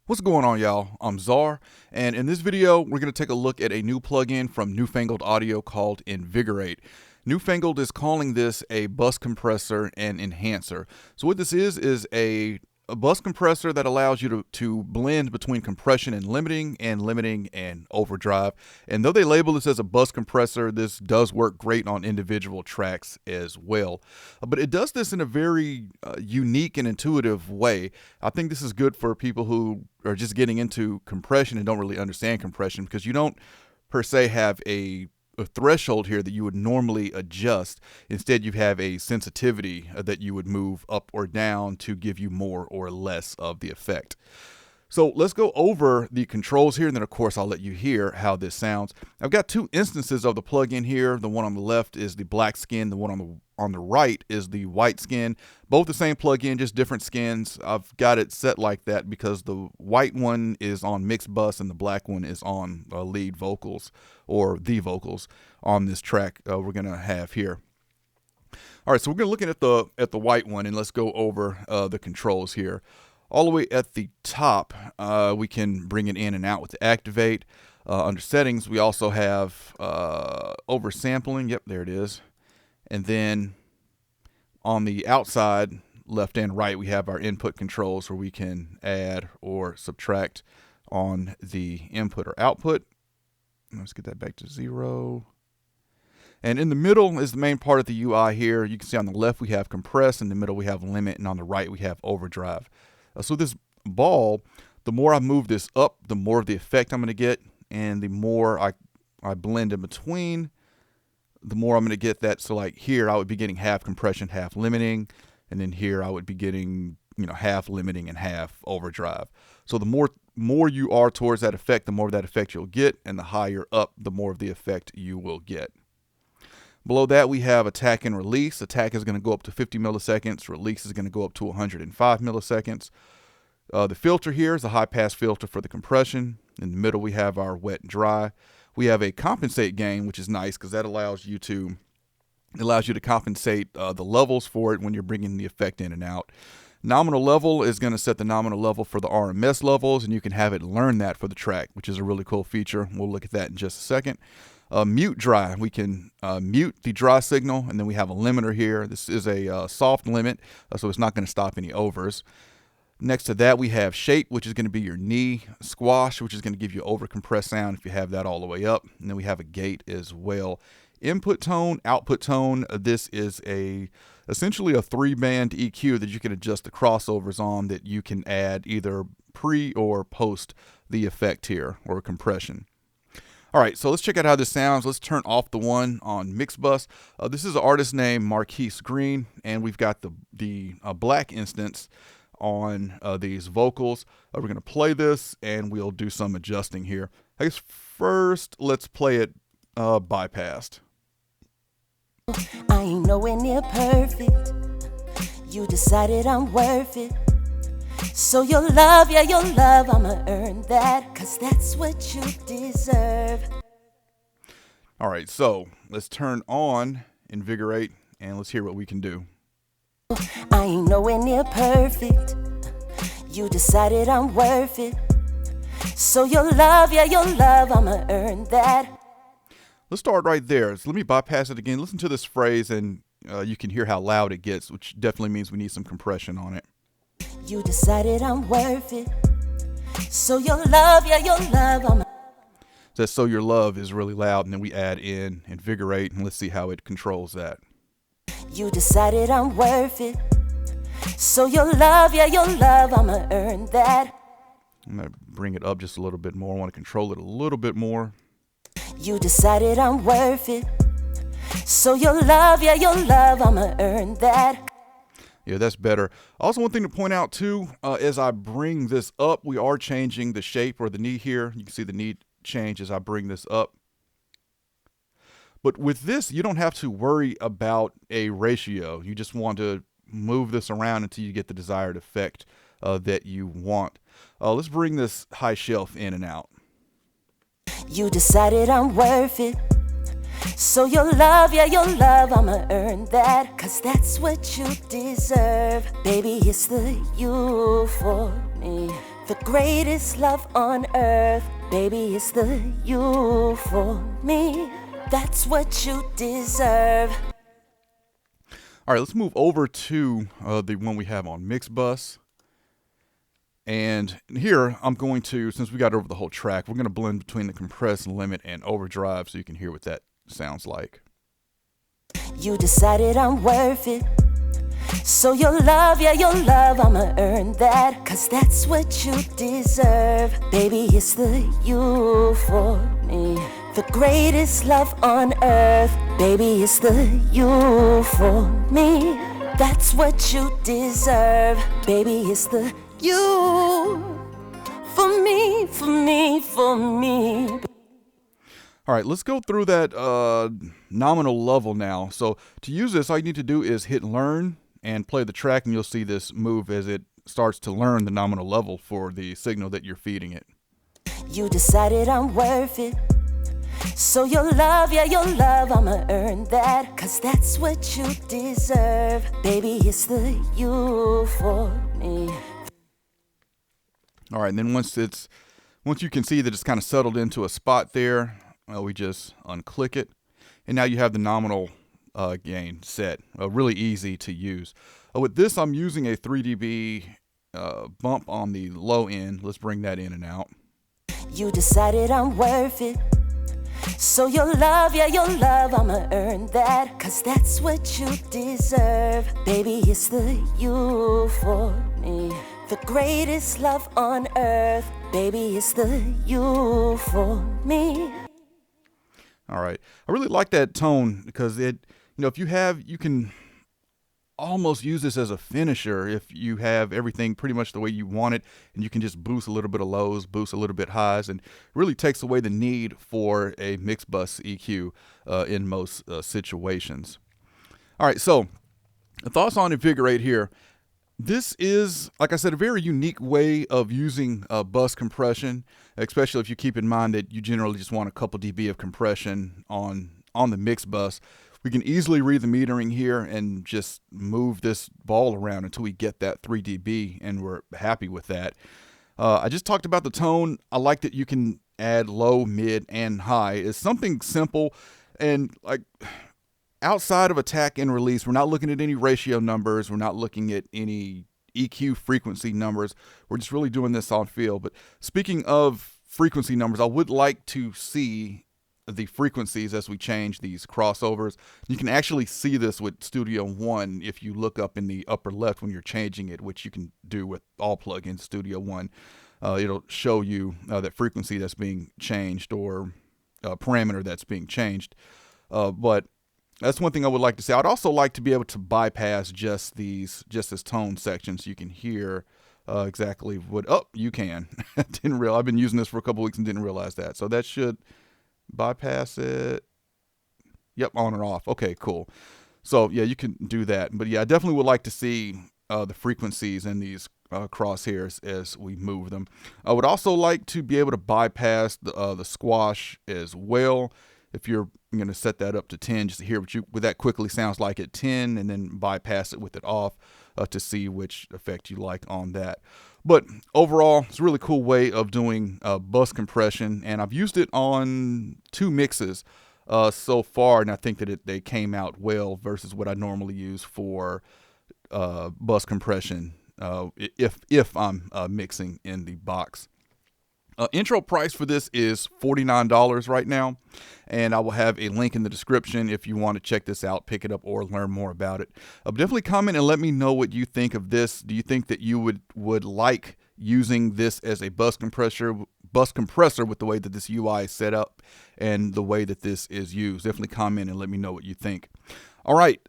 What's going on, y'all? I'm Czar, and in this video, we're going to take a look at a new plugin from Newfangled Audio called Invigorate. Newfangled is calling this a bus compressor and enhancer. So what this is a bus compressor that allows you to blend between compression and limiting and overdrive. And though they label this as a bus compressor, this does work great on individual tracks as well. But it does this in a very unique and intuitive way. I think this is good for people who are just getting into compression and don't really understand compression, because you don't per se have a threshold here that you would normally adjust. Instead, you have a sensitivity that you would move up or down to give you more or less of the effect. So let's go over the controls here, and then of course I'll let you hear how this sounds. I've got two instances of the plugin here. The one on the left is the black skin, the one on the right is the white skin. Both the same plugin, just different skins. I've got it set like that because the white one is on mixed bus and the black one is on lead vocals, or the vocals on this track we're gonna have here. All right, so we're gonna look at the white one, and let's go over the controls here. All the way at the top, we can bring it in and out with the activate. Under settings, we also have oversampling. Yep, there it is. And then on the outside, left and right, we have our input controls where we can add or subtract on the input or output. Let's get that back to 0. And in the middle is the main part of the UI here. You can see on the left we have compress, in the middle we have limit, and on the right we have overdrive. So this ball, the more I move this up, the more of the effect I'm going to get, and the more I blend in between, the more I'm going to get that. So like here, I would be getting half compression, half limiting, and then here I would be getting, half limiting and half overdrive. So the more you are towards that effect, the more of that effect you'll get, and the higher up, the more of the effect you will get. Below that, we have attack and release. Attack is going to go up to 50 milliseconds. Release is going to go up to 105 milliseconds. The filter here is a high pass filter for the compression. In the middle, we have our wet and dry. We have a compensate gain, which is nice because that allows you to compensate the levels for it when you're bringing the effect in and out. Nominal level is going to set the nominal level for the RMS levels, and you can have it learn that for the track, which is a really cool feature. We'll look at that in just a second. Mute dry, we can mute the dry signal, and then we have a limiter here. This is a soft limit, so it's not going to stop any overs. Next to that, we have shape, which is going to be your knee. Squash, which is going to give you over compressed sound if you have that all the way up. And then we have a gate as well. Input tone, output tone. This is essentially a 3-band EQ that you can adjust the crossovers on, that you can add either pre or post the effect here, or compression. All right, so let's check out how this sounds. Let's turn off the one on mixed bus. This is an artist named Marquise Green, and we've got the black instance on these vocals. We're going to play this, and we'll do some adjusting here. I guess first, let's play it bypassed. I ain't nowhere near perfect. You decided I'm worth it. So your love, yeah, your love, I'ma earn that, 'cause that's what you deserve. All right, so let's turn on Invigorate, and let's hear what we can do. I ain't nowhere near perfect. You decided I'm worth it. So your love, yeah, your love, I'ma earn that. Let's start right there. So let me bypass it again. Listen to this phrase, and you can hear how loud it gets, which definitely means we need some compression on it. You decided I'm worth it. So your love, yeah, your love, I'ma. That "so your love" is really loud, and then we add in Invigorate, and let's see how it controls that. You decided I'm worth it. So your love, yeah, your love, I'ma earn that. I'm going to bring it up just a little bit more. I want to control it a little bit more. You decided I'm worth it. So your love, yeah, your love, I'ma earn that. Yeah, that's better. Also, one thing to point out too, as I bring this up, we are changing the shape, or the knee here. You can see the knee change as I bring this up. But with this, you don't have to worry about a ratio. You just want to move this around until you get the desired effect that you want. Let's bring this high shelf in and out. You decided I'm worth it. So your love, yeah, your love, I'ma earn that, 'cause that's what you deserve. Baby, it's the you for me. The greatest love on earth, baby, it's the you for me. That's what you deserve. All right, let's move over to the one we have on mix bus. And here I'm going to, since we got over the whole track, we're going to blend between the compress, limit, and overdrive so you can hear what that sounds like. You decided I'm worth it. So your love, yeah, your love, I'ma earn that. Cause that's what you deserve. Baby, it's the you for me. The greatest love on earth. Baby, it's the you for me. That's what you deserve. Baby, it's the you for me, for me, for me. All right, let's go through that nominal level now. So to use this, all you need to do is hit learn and play the track, and you'll see this move as it starts to learn the nominal level for the signal that you're feeding it. You decided I'm worth it. So your love, yeah, your love, I'ma earn that. Cause that's what you deserve. Baby, it's the you for me. All right, and then once you can see that it's kind of settled into a spot there, we just unclick it. And now you have the nominal gain set. Really easy to use. With this, I'm using a 3 dB bump on the low end. Let's bring that in and out. You decided I'm worth it. So your love, yeah, your love, I'ma earn that. Cause that's what you deserve. Baby, it's the you for me. The greatest love on earth. Baby, it's the you for me. All right. I really like that tone because if you can almost use this as a finisher if you have everything pretty much the way you want it, and you can just boost a little bit of lows, boost a little bit highs, and really takes away the need for a mix bus EQ in most situations. All right, so thoughts on Invigorate here. This is, like I said, a very unique way of using bus compression, especially if you keep in mind that you generally just want a couple dB of compression on the mix bus. We can easily read the metering here and just move this ball around until we get that 3 dB, and we're happy with that. I just talked about the tone. I like that you can add low, mid, and high. It's something simple, and like outside of attack and release, we're not looking at any ratio numbers. We're not looking at any EQ frequency numbers. We're just really doing this on feel. But speaking of frequency numbers, I would like to see the frequencies as we change these crossovers. You can actually see this with Studio One if you look up in the upper left when you're changing it, which you can do with all plugins Studio One. It'll show you that frequency that's being changed or parameter that's being changed. But that's one thing I would like to see. I'd also like to be able to bypass just this tone section so you can hear exactly what. Oh, you can. Didn't realize. I've been using this for a couple weeks and didn't realize that. So that should bypass it. Yep, on or off. Okay, cool. So yeah, you can do that. But yeah, I definitely would like to see the frequencies in these crosshairs as we move them. I would also like to be able to bypass the squash as well. If you're going to set that up to 10, just to hear what that quickly sounds like at 10, and then bypass it with it off to see which effect you like on that. But overall, it's a really cool way of doing bus compression, and I've used it on 2 mixes so far, and I think that they came out well versus what I normally use for bus compression if I'm mixing in the box. Intro price for this is $49 right now, and I will have a link in the description if you want to check this out, pick it up, or learn more about it. Definitely comment and let me know what you think of this. Do you think that you would like using this as a bus compressor with the way that this UI is set up and the way that this is used? Definitely comment and let me know what you think. All right.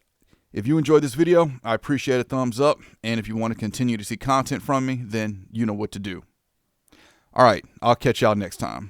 If you enjoyed this video, I appreciate a thumbs up, and if you want to continue to see content from me, then you know what to do. All right, I'll catch y'all next time.